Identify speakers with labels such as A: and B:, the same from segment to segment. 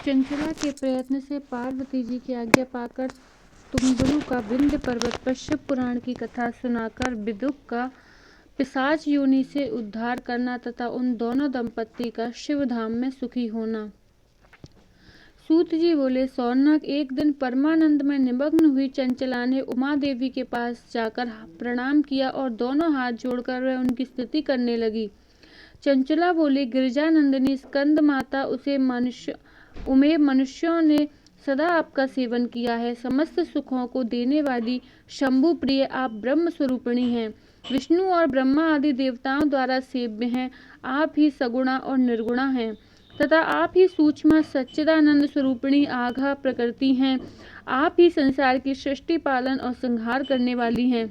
A: चंचला के प्रयत्न से पार्वती जी की आज्ञा पाकर तुम्बरु का विंध्य पर्वत पर शिव पुराण की कथा सुनाकर विदुक का पिशाच योनि से उद्धार करना तथा उन दोनों दंपत्ति का शिव धाम में सुखी होना। सूत जी बोले, सौनक, एक दिन परमानंद में निमग्न हुई चंचला ने उमा देवी के पास जाकर प्रणाम किया और दोनों हाथ जोड़कर वह उनकी स्तुति करने लगी। चंचला बोली, गिरिजानंदिनी स्कंद माता उमे मनुष्यों ने सदा आपका सेवन किया है। समस्त सुखों को देने वाली शंभु प्रिय आप ब्रह्म स्वरूपिणी हैं, विष्णु और ब्रह्मा आदि देवताओं द्वारा सेव्य हैं। आप ही सगुणा और निर्गुणा हैं तथा आप ही सूक्ष्म सच्चिदानंद स्वरूपिणी आघा प्रकृति हैं। आप ही संसार की सृष्टि, पालन और संहार करने वाली हैं।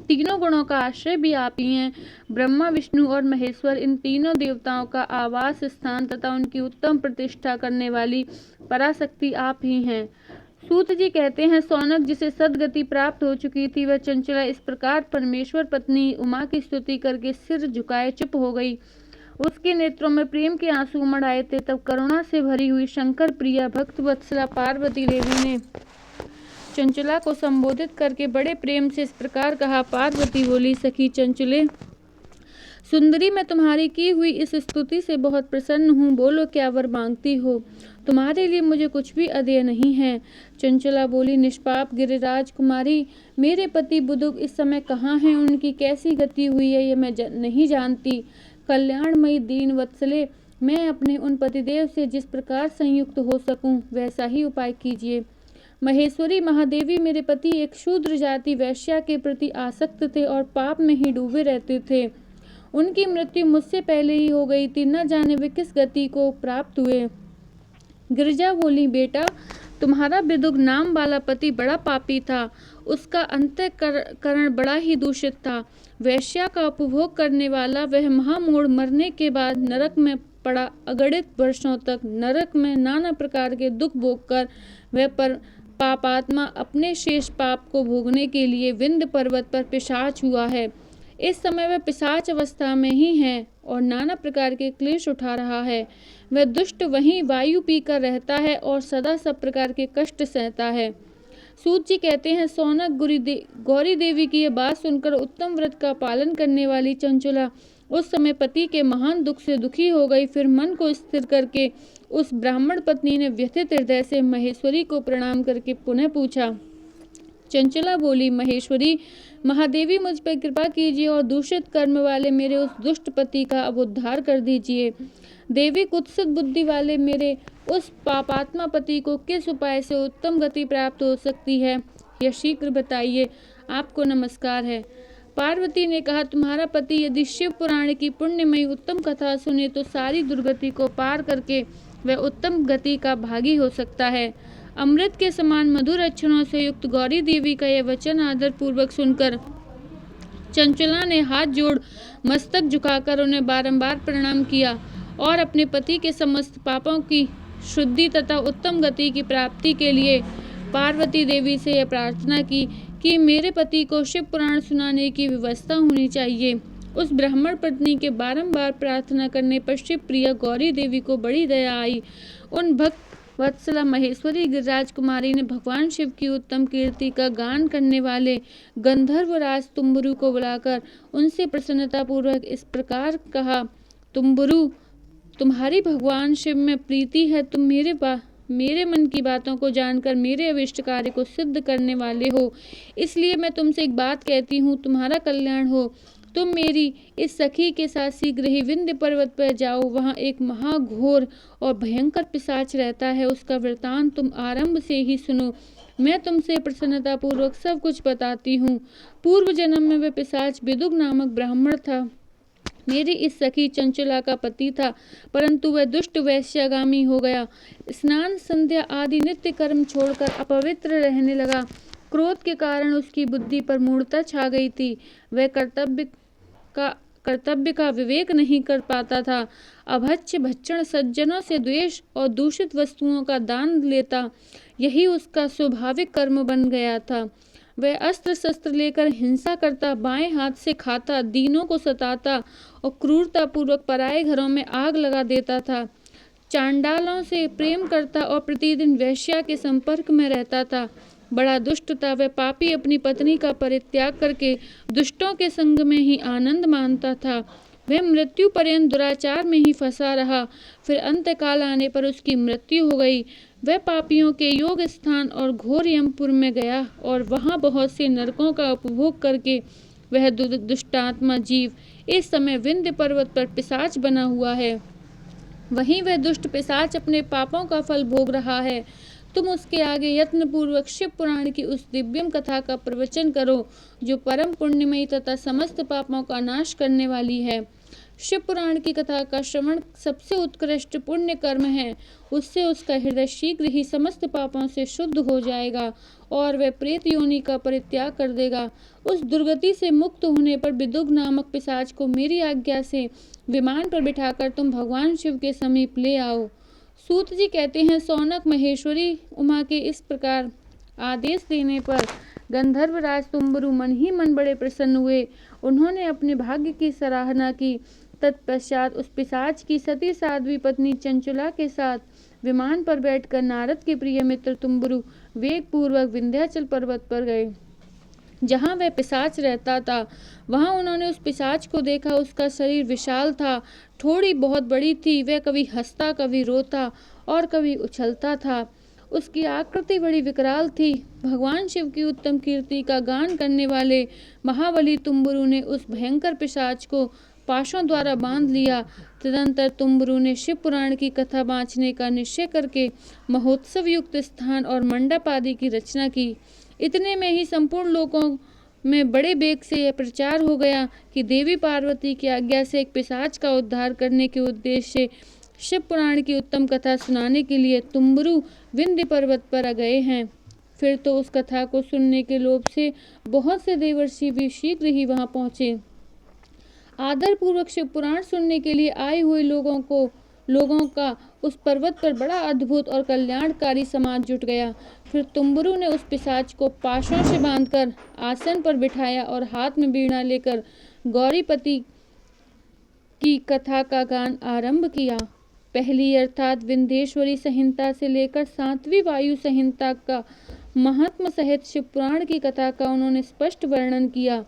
A: तीनों गुणों का आश्रय भी आप ही हैं। ब्रह्मा, विष्णु और महेश्वर इन तीनों देवताओं का आवास स्थान तथा उनकी उत्तम प्रतिष्ठा करने वाली पराशक्ति आप ही हैं। सूत जी कहते हैं, सौनक, जिसे सद्गति प्राप्त हो चुकी थी वह चंचला इस प्रकार परमेश्वर पत्नी उमा की स्तुति करके सिर झुकाए चुप हो गई। उसके नेत्रों में प्रेम के आंसू उमड़ आए थे। तब करुणा से भरी हुई शंकर प्रिया भक्त वत्सला पार्वती देवी ने चंचला को संबोधित करके बड़े प्रेम से इस प्रकार कहा। पार्वती बोली, सखी चंचले सुंदरी, मैं तुम्हारी की हुई इस स्तुति से बहुत प्रसन्न हूँ। बोलो, क्या वर मांगती हो? तुम्हारे लिए मुझे कुछ भी अदेय नहीं है। चंचला बोली, निष्पाप गिरिराज कुमारी, मेरे पति बुदुक इस समय कहाँ हैं? उनकी कैसी गति हुई है यह मैं नहीं जानती। कल्याणमयी दीन वत्सले, मैं अपने उन पतिदेव से जिस प्रकार संयुक्त हो सकूं वैसा ही उपाय कीजिए। महेश्वरी महादेवी, मेरे पति एक शूद्र जाति वैश्या के प्रति आसक्त थे और पाप में ही डूबे रहते थे। उनकी मृत्यु मुझसे पहले ही हो गई थी, न जाने वे किस गति को प्राप्त हुए। गिरिजा बोली, बेटा, तुम्हारा विदुक नाम वाला पति बड़ा पापी था। उसका अंतःकरण बड़ा ही दूषित था। वैश्या का उपभोग करने वाला वह महामूढ़ मरने के बाद नरक में पड़ा अगणित वर्षों तक नरक में नाना प्रकार के दुख भोगकर वह पापात्मा अपने शेष पाप को भोगने के लिए विंध्य पर्वत पर पिशाच हुआ है। इस समय वह पिशाच अवस्था में ही है और नाना प्रकार के क्लेश उठा रहा है। वह दुष्ट वहीं वायु पीकर रहता है और सदा सब प्रकार के कष्ट सहता है। सूत जी कहते हैं, सौनक, गौरी देवी की यह बात सुनकर उत्तम व्रत का पालन करने वाली चंचला उस समय पति के महान दुख से दुखी हो गई। फिर मन को स्थिर करके उस ब्राह्मण पत्नी ने व्यथित हृदय से महेश्वरी को प्रणाम करके पुनः पूछा। चंचला बोली, महेश्वरी महादेवी, मुझ पर कृपा कीजिए और दूषित कर्म वाले मेरे उस दुष्ट पति का अब उद्धार कर दीजिए। देवी, कुत्सित बुद्धि वाले मेरे उस पापात्मा पति को किस उपाय से उत्तम गति प्राप्त हो सकती है, यह शीघ्र बताइए। आपको नमस्कार है। पार्वती ने कहा, तुम्हारा पति यदि शिव पुराण की पुण्यमयी उत्तम कथा सुने तो सारी दुर्गति को पार करके वह उत्तम गति का भागी हो सकता है। अमृत के समान मधुर अक्षरों से युक्त गौरी देवी का यह वचन आदर पूर्वक सुनकर चंचला ने हाथ जोड़ मस्तक झुकाकर उन्हें बारंबार प्रणाम किया और अपने पति के समस्त पापों की शुद्धि तथा उत्तम गति की प्राप्ति के लिए पार्वती देवी से यह प्रार्थना की कि मेरे पति को शिव पुराण सुनाने की व्यवस्था होनी चाहिए। उस ब्राह्मण पत्नी के बारंबार प्रार्थना करने पर शिव प्रिया गौरी देवी को बड़ी दया आई। उन भक्त वत्सला महेश्वरी गिरिराज कुमारी ने भगवान शिव की उत्तम कीर्ति का गान करने वाले गंधर्वराज तुम्बरु को बुलाकर उनसे प्रसन्नता पूर्वक इस प्रकार कहा, तुम्बरु, तुम्हारी भगवान शिव में प्रीति है। तुम मेरे मन की बातों को जानकर मेरे अभिष्ट कार्य को सिद्ध करने वाले हो, इसलिए मैं तुमसे एक बात कहती हूँ, तुम्हारा कल्याण हो। तुम मेरी इस सखी के साथ शीघ्र ही विंध्य पर्वत पर जाओ। वहाँ एक महाघोर और भयंकर पिशाच रहता है। उसका वृतांत तुम आरंभ से ही सुनो। मैं तुमसे प्रसन्नता पूर्वक सब कुछ बताती हूँ। पूर्व जन्म में वह पिशाच विदुक नामक ब्राह्मण था। मेरी इस सखी चंचला का पति था, परंतु वह दुष्ट वैश्यागामी हो गया। स्नान, संध्या आदि नित्य कर्म छोड़कर अपवित्र रहने लगा। क्रोध के कारण उसकी बुद्धि पर मूढ़ता छा गई थी। वह कर्तव्य का विवेक नहीं कर पाता था। अभच्य भक्षण, सज्जनों से द्वेष और दूषित वस्तुओं का दान लेता, यही उसका स्वाभाविक कर्म बन गया था। वह अस्त्र शस्त्र लेकर हिंसा करता, बाएं हाथ से खाता, दीनों को सताता और क्रूरता पूर्वक पराये घरों में आग लगा देता था। चांडालों से प्रेम करता और प्रतिदिन वेश्या के संपर्क में रहता था। बड़ा दुष्ट था वह पापी, अपनी पत्नी का परित्याग करके दुष्टों के संग में ही आनंद मानता था। वह मृत्यु पर्यंत दुराचार में ही फंसा रहा। फिर अंतकाल आने पर उसकी मृत्यु हो गई। वह पापियों के योग स्थान और घोर यमपुर में गया और वहाँ बहुत से नरकों का उपभोग करके वह दुष्टात्मा जीव इस समय विंध्य पर्वत पर पिशाच बना हुआ है। वहीं वह दुष्ट पिशाच अपने पापों का फल भोग रहा है। तुम उसके आगे यत्न पूर्वक शिव पुराण की उस दिव्यम कथा का प्रवचन करो जो परम पुण्यमयी तथा समस्त पापों का नाश करने वाली है। शिव पुराण की कथा का श्रवण सबसे उत्कृष्ट पुण्य कर्म है। उससे उसका हृदय शीघ्र ही समस्त पापों से शुद्ध हो जाएगा और वह प्रेत योनि का परित्याग कर देगा। उस दुर्गति से मुक्त होने पर विदुग नामक पिशाच को मेरी आज्ञा से विमान पर बिठाकर तुम भगवान शिव के समीप ले आओ। सूत जी कहते हैं, सौनक महेश्वरी उमा के इस प्रकार आदेश देने पर गंधर्वराज तुम्बरु मन ही मन बड़े प्रसन्न हुए। उन्होंने अपने भाग्य की सराहना की। तत्पश्चात उस पिशाच की सती साध्वी पत्नी चंचुला के साथ विमान पर बैठकर नारद के प्रिय मित्र तुम्बरु वेग पूर्वक विंध्याचल पर्वत पर गए, जहाँ वह पिशाच रहता था। वहाँ उन्होंने उस पिशाच को देखा। उसका शरीर विशाल था, ठोड़ी बहुत बड़ी थी। वह कभी हंसता, कभी रोता और कभी उछलता था। उसकी आकृति बड़ी विकराल थी। भगवान शिव की उत्तम कीर्ति का गान करने वाले महाबली तुम्बरु ने उस भयंकर पिशाच को पाशों द्वारा बांध लिया। तदंतर तुम्बरु ने शिव पुराण की कथा बाँचने का निश्चय करके महोत्सव युक्त स्थान और मंडप आदि की रचना की। इतने में ही संपूर्ण लोकों में बड़े बेग से यह प्रचार हो गया कि देवी पार्वती की आज्ञा से एक पिशाच का उद्धार करने के उद्देश्य से शिव पुराण की उत्तम कथा सुनाने के लिए तुम्बरु विंध्य पर्वत पर आ गए हैं। फिर तो उस कथा को सुनने के लोभ से बहुत से देवर्षि भी शीघ्र ही वहां पहुंचे। आदर पूर्वक शिव पुराण सुनने के लिए आए हुए लोगों का उस पर्वत पर बड़ा अद्भुत और कल्याणकारी समाज जुट गया। फिर तुम्बरु ने उस पिशाच को पाशों से बांधकर आसन पर बिठाया और हाथ में वीणा लेकर गौरीपति की कथा का गान आरंभ किया। पहली अर्थात विंध्येश्वरी संहिता से लेकर 7वीं वायु संहिता का महात्म सहित शिव पुराण की कथा का उन्होंने स्पष्ट वर्णन किया।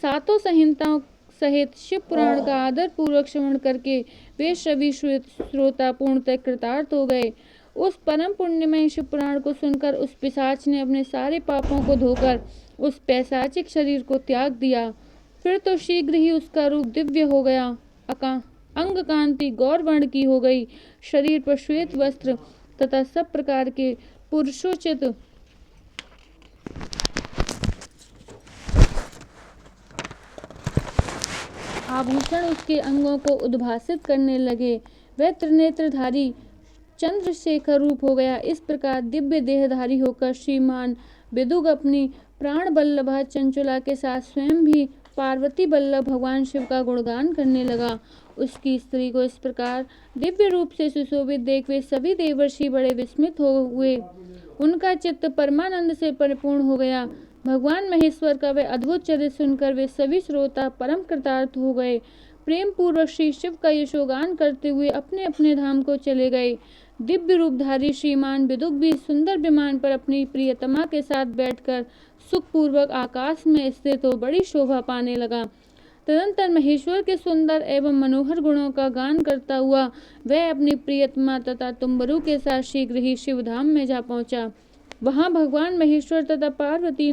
A: सातों संहिताओं सहित शिव पुराण का आदर पूर्वक श्रवण करके वे सभी श्रोता पूर्णतः कृतार्थ हो गए। उस परम पुण्यमय शिव पुराण को सुनकर उस पिशाच ने अपने सारे पापों को धोकर उस पैशाचिक शरीर को त्याग दिया। फिर तो शीघ्र ही उसका रूप दिव्य हो गया। अंग कांति गौर वर्ण की हो गई। शरीर पर श्वेत वस्त्र तथा सब प्रकार के पुरुषोचित आभूषण उसके अंगों को उद्भासित करने लगे। वह त्रिनेत्रधारी चंद्रशेखर रूप हो गया। इस प्रकार दिव्य देहधारी होकर श्रीमान विदुग अपनी प्राण बल्लभा चंचुला के साथ स्वयं भी पार्वती बल्लभ भगवान शिव का गुणगान करने लगा। उसकी स्त्री को इस प्रकार दिव्य रूप से सुशोभित देख वे सभी देवर्षि बड़े विस्मित हो हुए। उनका चित्त परमानंद से परिपूर्ण हो गया। भगवान महेश्वर का वह अद्भुत चरित्र सुनकर वे सभी श्रोता परम कृतार्थ हो गए। प्रेम पूर्वक श्री शिव का यशोगान करते हुए अपने अपने धाम को चले गए। दिव्य रूपधारी श्रीमान विदुक भी सुंदर विमान पर अपनी प्रियतमा के साथ बैठकर सुखपूर्वक आकाश में स्थित हो बड़ी शोभा पाने लगा। तदंतर महेश्वर के सुंदर एवं मनोहर गुणों का गान करता हुआ वह अपनी प्रियतमा तथा तुम्बरु के साथ शीघ्र ही शिवधाम में जा पहुंचा। वहां भगवान महेश्वर तथा पार्वती